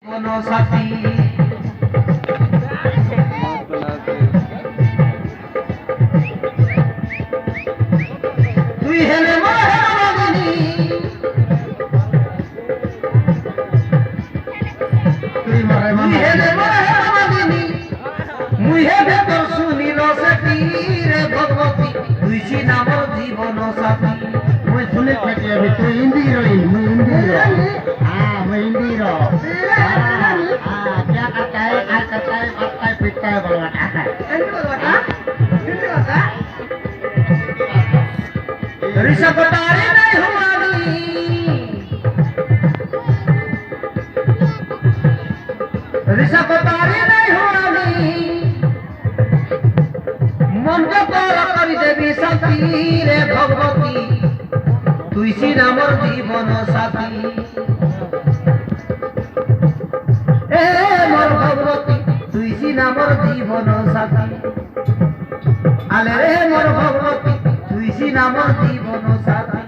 কোনো সাথী তুই হেলে মহারানী তুই হেলে মহারানী মুই হেবে তোর শুনিল সাথী রে ভগবতী তুই ছি নাম জীবন সাথী मैं सुने थे कि अभी तो हिंदी हीरोइन मैं हिंदी हीरो हाँ मैं हिंदी हीरो हाँ क्या करता है मारता है पीटता है बलवाता है ऋषभ तारे नहीं हुआनी ऋषभ तारे नहीं हुआनी मन को तोरा करी देवी साथी रे भगवती তুই ছি নামর জীবন সাথী এ মোর ভগবতী তুই ছি নামর জীবন সাথী আলে রে মোর ভগবতী তুই ছি নামর জীবন সাথী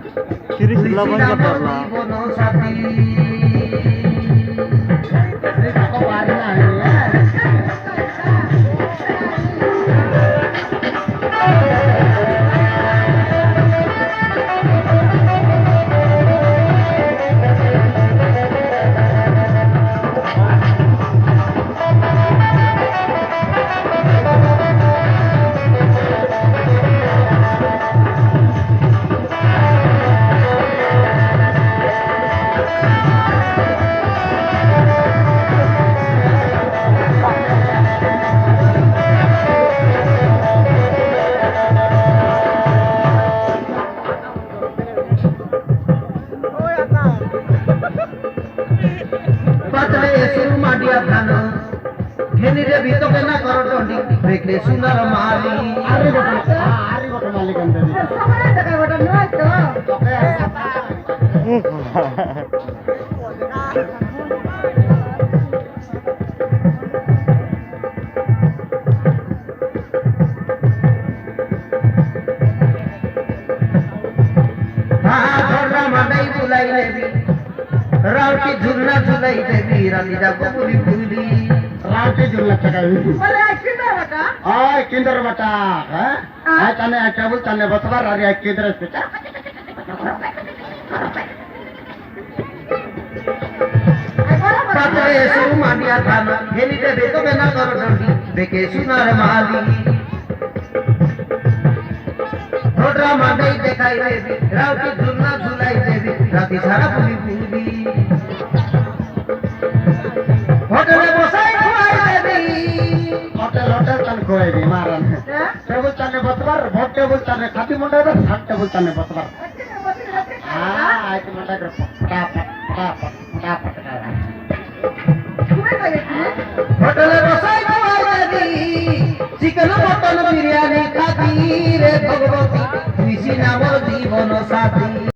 তুই ছি নামর জীবন সাথী घेनी रे भी तो केना करो डोंडी देखले सुंदर माली आरे गोटे मालिक अंदर सबरे तका गोटे नय तो हां धरना मडई बुलाई देवी रावटी झुलना झुलाई देवी रानी जागो पुरी पुरी रावटी झुलना चका अरे किधर बता आय किंदर बटा हां आय तने टेबल तने बसवार अरे किंदर बेटा पातळे सुरु मांडिया थाना घेनी रे भी तो केना करो डोंडी देखे सुंदर माली धोडरा मडई देखाई देवी रावटी झुलना झुलाई देवी राती सारा पुरी पुरी होटले बसाई खुआई देवी होटल तन कोई भी मारन टेबल तने बसवार भोट टेबल तने खाती मुंडा बस हाथ टेबल तने बसवार हां आय तो मुंडा कर फटाफट होटले बसाई खुआई देवी चिकन मटन बिरयानी खाती रे भगवती तुई ছি নামর জীবন সাথী